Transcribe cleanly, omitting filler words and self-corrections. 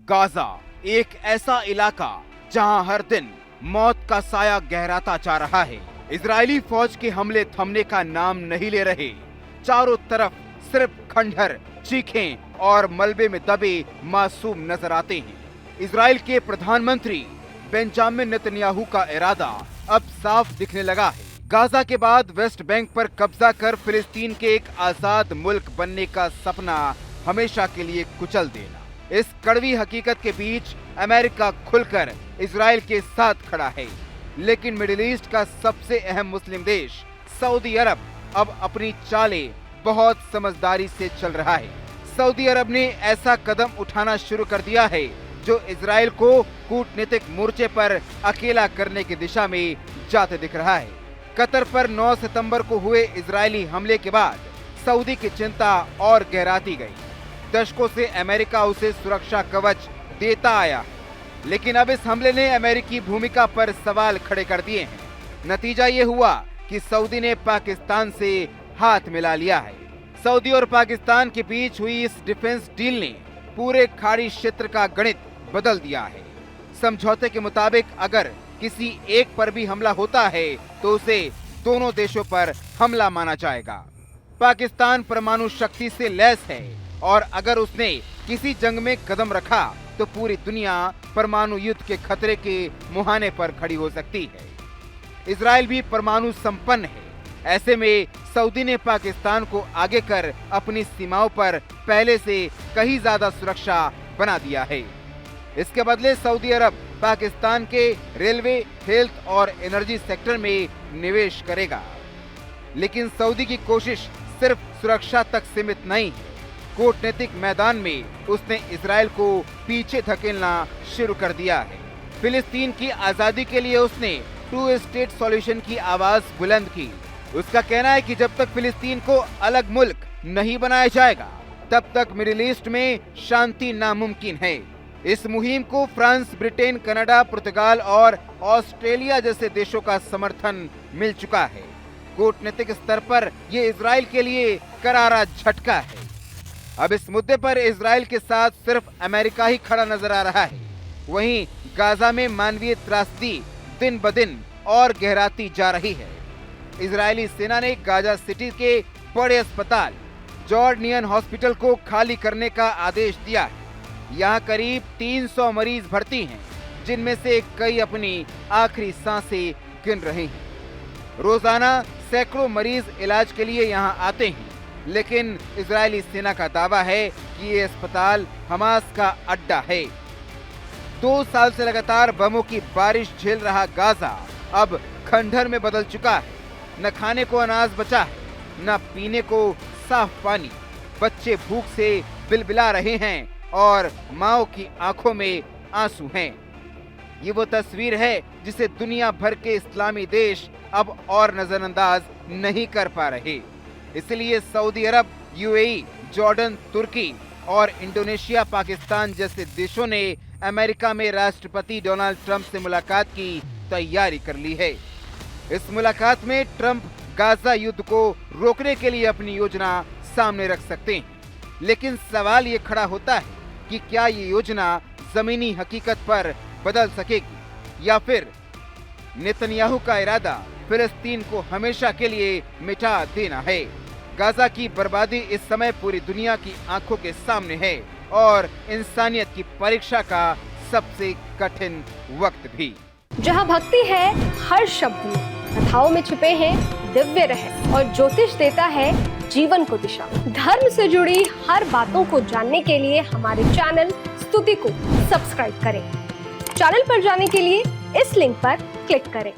Gaza एक ऐसा इलाका जहां हर दिन मौत का साया गहराता जा रहा है। इजरायली फौज के हमले थमने का नाम नहीं ले रहे। चारों तरफ सिर्फ खंडहर, चीखें और मलबे में दबे मासूम नजर आते हैं। इजराइल के प्रधानमंत्री बेंजामिन नेतन्याहू का इरादा अब साफ दिखने लगा है। गाजा के बाद वेस्ट बैंक पर कब्जा कर फिलिस्तीन के एक आजाद मुल्क बनने का सपना हमेशा के लिए कुचल देना। इस कड़वी हकीकत के बीच अमेरिका खुलकर इजराइल के साथ खड़ा है, लेकिन मिडिल ईस्ट का सबसे अहम मुस्लिम देश सऊदी अरब अब अपनी चालें बहुत समझदारी से चल रहा है। सऊदी अरब ने ऐसा कदम उठाना शुरू कर दिया है जो इजराइल को कूटनीतिक मोर्चे पर अकेला करने की दिशा में जाते दिख रहा है। कतर पर 9 सितंबर को हुए इजरायली हमले के बाद सऊदी की चिंता और गहराती गई। दशकों से अमेरिका उसे सुरक्षा कवच देता आया, लेकिन अब इस हमले ने अमेरिकी भूमिका पर सवाल खड़े कर दिए हैं। नतीजा ये हुआ कि सऊदी ने पाकिस्तान से हाथ मिला लिया है। सऊदी और पाकिस्तान के बीच हुई इस डिफेंस डील ने पूरे खाड़ी क्षेत्र का गणित बदल दिया है। समझौते के मुताबिक अगर किसी एक पर भी हमला होता है तो उसे दोनों देशों पर हमला माना जाएगा। पाकिस्तान परमाणु शक्ति से लैस है और अगर उसने किसी जंग में कदम रखा तो पूरी दुनिया परमाणु युद्ध के खतरे के मुहाने पर खड़ी हो सकती है। इजराइल भी परमाणु संपन्न है। ऐसे में सऊदी ने पाकिस्तान को आगे कर अपनी सीमाओं पर पहले से कहीं ज्यादा सुरक्षा बना दिया है। इसके बदले सऊदी अरब पाकिस्तान के रेलवे, हेल्थ और एनर्जी सेक्टर में निवेश करेगा। लेकिन सऊदी की कोशिश सिर्फ सुरक्षा तक सीमित नहीं है। कूटनीतिक मैदान में उसने इजराइल को पीछे धकेलना शुरू कर दिया है। फिलिस्तीन की आजादी के लिए उसने 2 स्टेट सॉल्यूशन की आवाज बुलंद की। उसका कहना है कि जब तक फिलिस्तीन को अलग मुल्क नहीं बनाया जाएगा तब तक मिडिल ईस्ट में शांति नामुमकिन है। इस मुहिम को फ्रांस, ब्रिटेन, कनाडा, पुर्तगाल और ऑस्ट्रेलिया जैसे देशों का समर्थन मिल चुका है। कूटनीतिक स्तर पर ये इजराइल के लिए करारा झटका है। अब इस मुद्दे पर इजराइल के साथ सिर्फ अमेरिका ही खड़ा नजर आ रहा है। वहीं गाजा में मानवीय त्रासदी दिन ब दिन और गहराती जा रही है। इजरायली सेना ने गाजा सिटी के बड़े अस्पताल जॉर्डनियन हॉस्पिटल को खाली करने का आदेश दिया है। यहाँ करीब 300 मरीज भर्ती हैं, जिनमें से कई अपनी आखिरी सांसें गिन रहे हैं। रोजाना सैकड़ों मरीज इलाज के लिए यहाँ आते हैं, लेकिन इजरायली सेना का दावा है कि ये अस्पताल हमास का अड्डा है। 2 साल से लगातार बमों की बारिश झेल रहा गाजा अब खंडहर में बदल चुका है। न खाने को अनाज बचा है, न पीने को साफ पानी। बच्चे भूख से बिलबिला रहे हैं और माओ की आंखों में आंसू हैं। ये वो तस्वीर है जिसे दुनिया भर के इस्लामी देश अब और नजरअंदाज नहीं कर पा रहे। इसलिए सऊदी अरब, यूएई, जॉर्डन, तुर्की और इंडोनेशिया, पाकिस्तान जैसे देशों ने अमेरिका में राष्ट्रपति डोनाल्ड ट्रंप से मुलाकात की तैयारी कर ली है। इस मुलाकात में ट्रंप गाजा युद्ध को रोकने के लिए अपनी योजना सामने रख सकते हैं, लेकिन सवाल ये खड़ा होता है कि क्या ये योजना जमीनी हकीकत पर बदल सकेगी या फिर नेतन्याहू का इरादा फिलिस्तीन को हमेशा के लिए मिटा देना है। गाजा की बर्बादी इस समय पूरी दुनिया की आंखों के सामने है और इंसानियत की परीक्षा का सबसे कठिन वक्त भी। जहाँ भक्ति है हर शब्द में, कथाओं में छुपे हैं दिव्य रहस्य और ज्योतिष देता है जीवन को दिशा। धर्म से जुड़ी हर बातों को जानने के लिए हमारे चैनल स्तुति को सब्सक्राइब करें। चैनल पर जाने के लिए इस लिंक पर क्लिक करें।